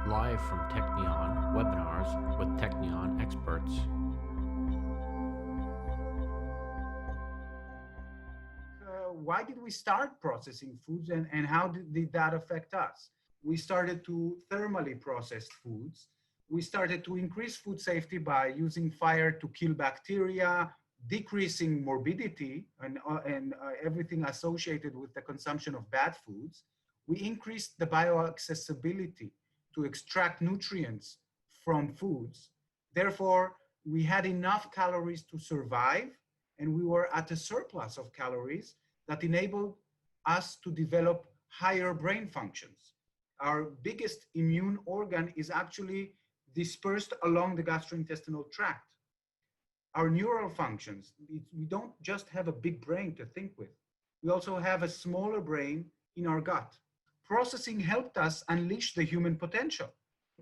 Live from Technion webinars with Technion experts. Why did we start processing foods and how did that affect us? We started to thermally process foods. We started to increase food safety by using fire to kill bacteria, decreasing morbidity and everything associated with the consumption of bad foods. We increased the bioaccessibility to extract nutrients from foods. Therefore, we had enough calories to survive, and we were at a surplus of calories that enabled us to develop higher brain functions. Our biggest immune organ is actually dispersed along the gastrointestinal tract. Our neural functions, we don't just have a big brain to think with. We also have a smaller brain in our gut. Processing helped us unleash the human potential.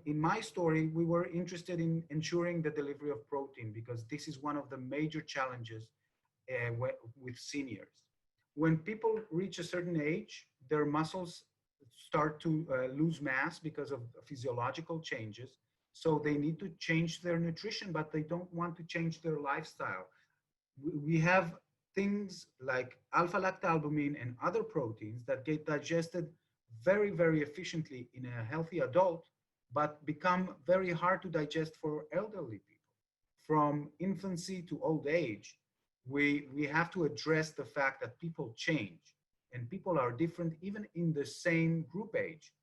In my story, we were interested in ensuring the delivery of protein because this is one of the major challenges with seniors. When people reach a certain age, their muscles start to lose mass because of physiological changes. So they need to change their nutrition, but they don't want to change their lifestyle. We have things like alpha-lactalbumin and other proteins that get digested very, very efficiently in a healthy adult, but become very hard to digest for elderly people. From infancy to old age, we have to address the fact that people change and people are different even in the same group age.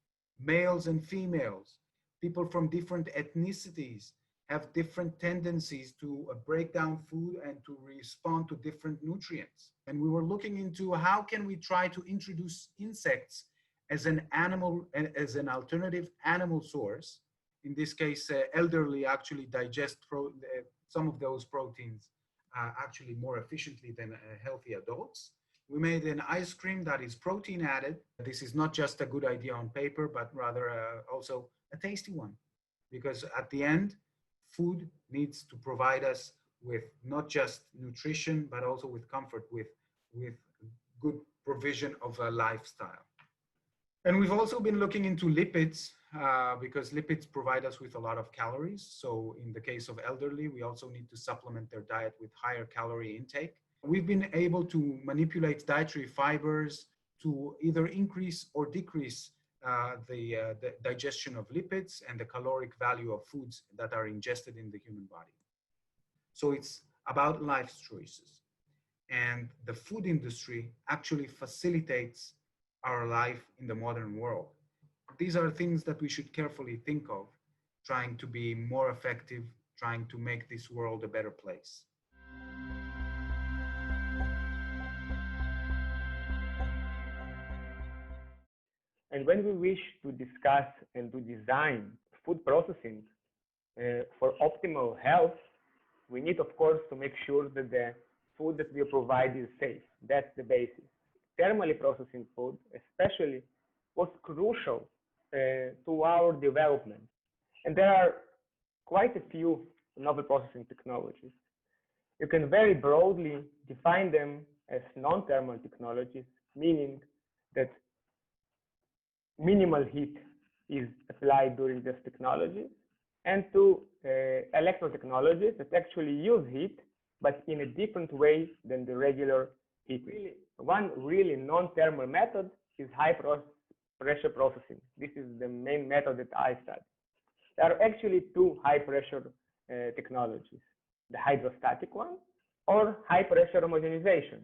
Males and females, people from different ethnicities have different tendencies to break down food and to respond to different nutrients. And we were looking into how can we try to introduce insects as an animal, as an alternative animal source. In this case, elderly actually digest some of those proteins actually more efficiently than healthy adults. We made an ice cream that is protein added. This is not just a good idea on paper, but rather also a tasty one. Because at the end, food needs to provide us with not just nutrition, but also with comfort, with good provision of a lifestyle. And we've also been looking into lipids because lipids provide us with a lot of calories. So in the case of elderly, we also need to supplement their diet with higher calorie intake. We've been able to manipulate dietary fibers to either increase or decrease the digestion of lipids and the caloric value of foods that are ingested in the human body. So it's about life choices. And the food industry actually facilitates our life in the modern world. These are things that we should carefully think of, trying to be more effective, trying to make this world a better place. And when we wish to discuss and to design food processing for optimal health, we need, of course, to make sure that the food that we provide is safe. That's the basis. Thermally processing food, especially, was crucial to our development. And there are quite a few novel processing technologies. You can very broadly define them as non-thermal technologies, meaning that minimal heat is applied during this technology, and to electro technologies that actually use heat, but in a different way than the regular heat. One really non-thermal method is high pressure processing. This is the main method that I study. There are actually two high pressure technologies, the hydrostatic one or high pressure homogenization.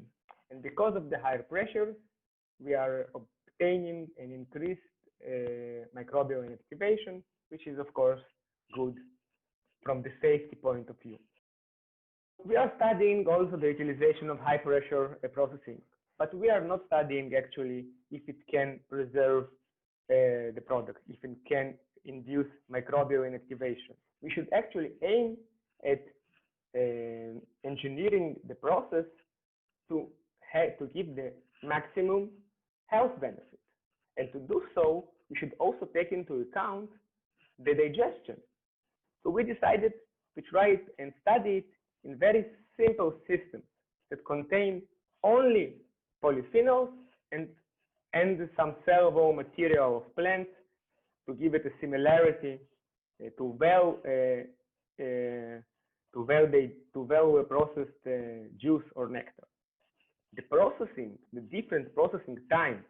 And because of the higher pressures, we are obtaining an increased microbial inactivation, which is of course good from the safety point of view. We are studying also the utilization of high pressure processing, but we are not studying actually if it can preserve the product, if it can induce microbial inactivation. We should actually aim at engineering the process to give the maximum health benefit. And to do so, we should also take into account the digestion. So we decided to try it and study it in very simple systems that contain only polyphenols and some cell wall material of plants to give it a similarity to well processed juice or nectar. The different processing times,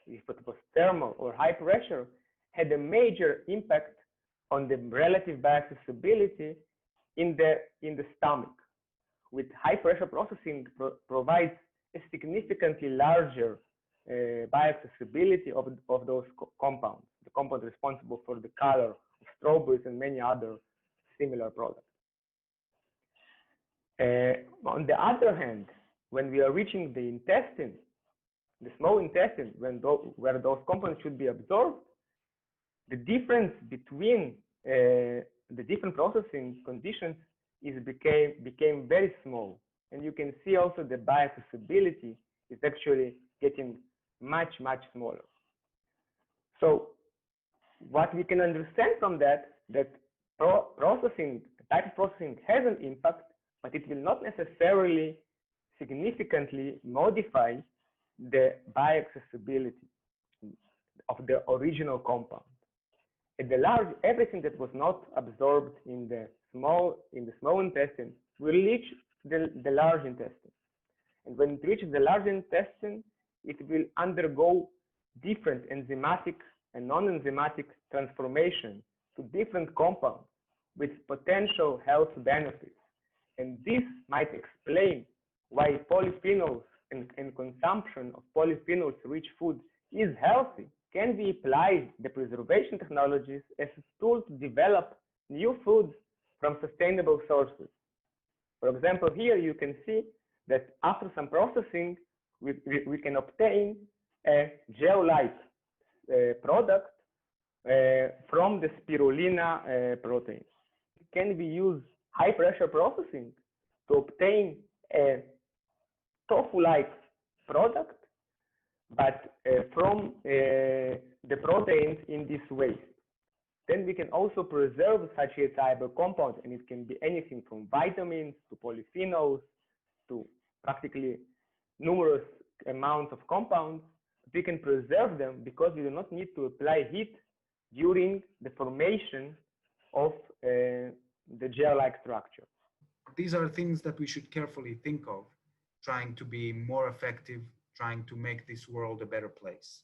if it was thermal or high pressure, had a major impact on the relative bioaccessibility in the stomach. With high pressure processing provides a significantly larger bioaccessibility of those compounds, the compound responsible for the color of strawberries and many other similar products. On the other hand, when we are reaching the intestine, the small intestine, where those compounds should be absorbed, the difference between the different processing conditions became very small. And you can see also the bioaccessibility is actually getting much, much smaller. So what we can understand from that processing, type of processing has an impact, but it will not necessarily significantly modify the bioaccessibility of the original compound. At the large, everything that was not absorbed in the small intestine will reach the large intestine. And when it reaches the large intestine, it will undergo different enzymatic and non-enzymatic transformation to different compounds with potential health benefits. And this might explain why polyphenols and consumption of polyphenols-rich food is healthy. Can we apply the preservation technologies as a tool to develop new foods from sustainable sources? For example, here you can see that after some processing, we can obtain a gel-like product from the spirulina protein. Can we use high pressure processing to obtain a tofu-like product, but from the proteins in this waste? Then we can also preserve such a soluble compound, and it can be anything from vitamins to polyphenols to practically numerous amounts of compounds. We can preserve them because we do not need to apply heat during the formation of the gel-like structure. These are things that we should carefully think of, trying to be more effective, trying to make this world a better place.